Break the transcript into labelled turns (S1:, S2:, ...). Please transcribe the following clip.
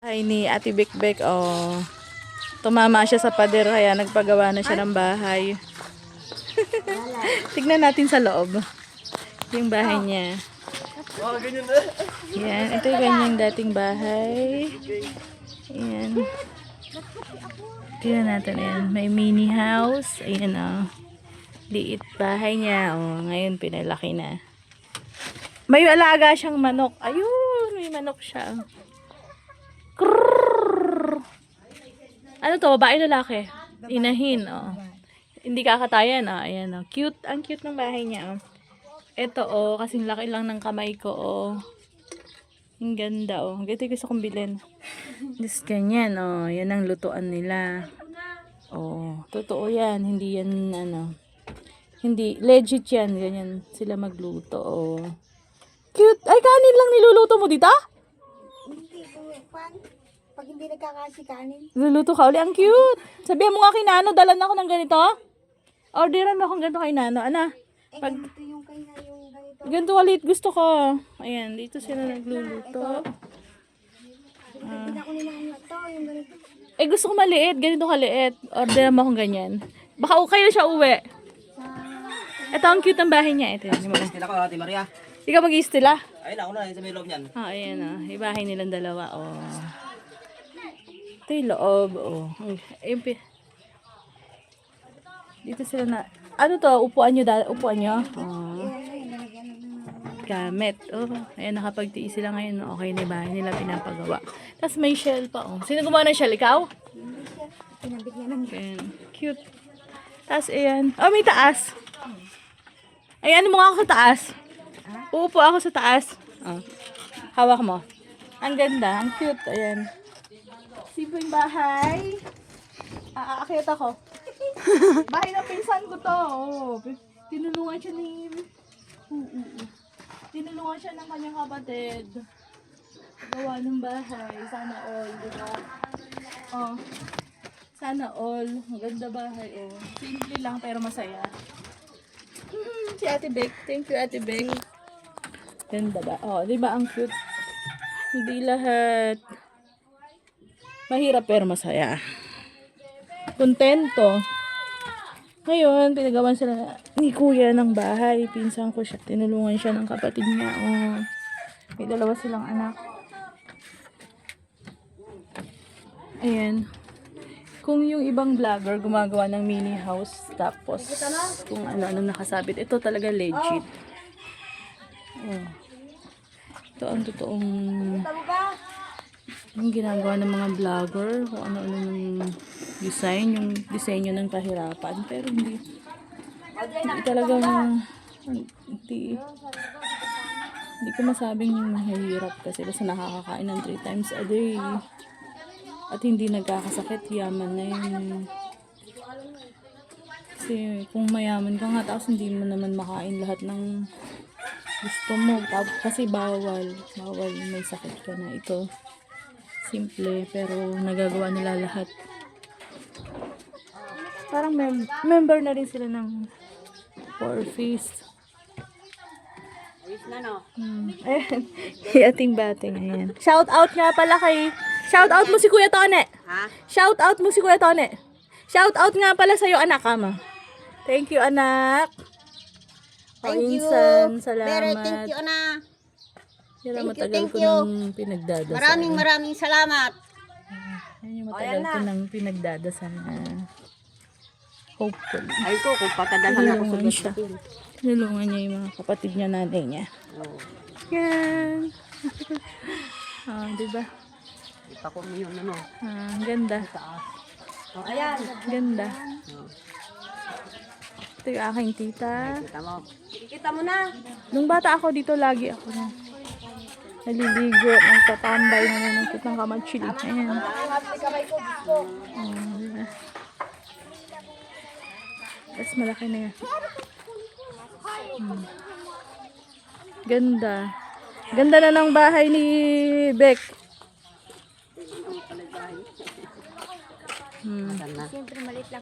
S1: Ay ni Ate Bekbek, oh. Tumama siya sa pader kaya nagpagawa na siya ng bahay. Tignan natin sa loob. Yung bahay niya. Yan, ito yung kanyang dating bahay. Ayan. Tignan natin, ayan. May mini house. Ayan, oh. Liit bahay niya, oh. Ngayon pinalaki na. May alaga siyang manok. Ayun, may manok siya. Krrrr. Ano to? Babae lalaki? Inahin, oh. Hindi kakatayan, oh. Ayan, oh. Cute. Ang cute ng bahay niya, oh. Ito, oh. Kasing laki lang ng kamay ko, oh. Ang ganda, oh. Ganito gusto kong bilhin. Just ganyan, oh. Yan ang lutuan nila. Oh. Totoo yan. Hindi yan, ano. Hindi. Legit yan. Ganyan sila magluto, oh. Cute. Ay, kanin lang niluluto mo dito?
S2: Hindi, pag hindi nagkakasi kanin.
S1: Luluto ka uli. Ang cute. Sabihan mo nga kay Nano, dalan ako ng ganito. Orderan mo akong ganito kay Nano. Ana?
S2: Pag ganito yung kay na yung ganito.
S1: Ganito kalit gusto ko. Ayan, dito sila nagluluto.
S2: Hindi ako nila to, yung ganito.
S1: Eh, gusto ko maliit. Ganito kaliit. Orderan mo akong ganyan. Baka kayo siya uwi. Ito ang cute ng bahay niya. Ito yun.
S3: Kailan ko, Ate Maria?
S1: Ikaw mag-iistila?
S3: Ayun, ako na, sa may loob niyan.
S1: Ah, ayan ah. Ibahay nilang dalawa. Oh. Ito yung loob. Oh. Dito sila na. Ano to? Upuan nyo? Upuan nyo? Oh. Gamit. Oh. Ayan, nakapagtiis sila ngayon. Okay na yung bahay nila pinapagawa. Tapos may shell pa. Oh. Sino gumawa ng shell? Ikaw?
S2: Pinabit niya ng
S1: Ayan. Cute. Tapos ayan. Oh, may taas. Ayan, mo nga ako sa taas. Uupo ako sa taas. Oh. Hawak mo. Ang ganda. Ang cute. Ayan. Simpleng bahay. Aakyat ako. Bahay ng pinsan ko to. Oh. Tinulungan siya ni... Tinulungan siya ng kanyang kapatid. Gawa ng bahay. Sana all. Diba? Oh. Sana all. Ang ganda bahay. Oh. Simple lang pero masaya. Si Ate Bek. Thank you, Ate Bek. Ganda ba? Oh, di ba ang cute? Hindi lahat mahirap pero masaya. Kontento. Ngayon, pinagawan sila ni Kuya ng bahay. Pinsan ko siya. Tinulungan siya ng kapatid niya. Oh. May dalawa silang anak. Ayan. Kung yung ibang vlogger gumagawa ng mini house tapos kung ano-ano nakasabit, ito talaga legit. Oh. Ito ang totoong yung ginagawa ng mga vlogger, kung ano-ano ng design, yung disenyo ng kahirapan, pero hindi talagang hindi ko masabing mahirap kasi basta nakakakain ng 3 times a day at hindi nagkakasakit, yaman na yun. Kasi kung mayaman ka nga tapos hindi mo naman makain lahat ng gusto mo, kasi bawal may sakit ka na. Ito simple pero nagagawa nila lahat. Parang member na rin sila ng Porfis.
S2: ayos na no.
S1: Ayan, ating bating. Ayan. Shout out nga pala kay shout out mo si Kuya Tone.
S2: Ha?
S1: Shout out mo si Kuya Tone. Shout out nga pala sa'yo, anak, ama. Thank you, anak.
S2: Thank you.
S1: Insan, salamat.
S2: Pero thank you na.
S1: Matagal
S2: thank
S1: ko
S2: you.
S1: nang pinagdadasal.
S2: Maraming salamat.
S1: Yan yung matagal ko nang pinagdadasal na hopefully.
S2: Ay ko, kung patadalhan ako sa
S1: Tinulungan siya. Tinulungan niya yung mga kapatid niya, nanay niya.
S2: Oh.
S1: Yan. Diba?
S2: Ipa ko mo yun ano.
S1: Ganda.
S2: Oh, ayan.
S1: Ganda.
S2: Oh.
S1: Ito yung aking tita.
S2: Kita mo. Kita mo na.
S1: Nung bata ako dito, lagi ako na naliligo, nagtatambay, nanunungkit ng kamatsili. Ayan. Diba? Tapos malaki na yan. Ganda. Ganda na ng bahay ni Beck.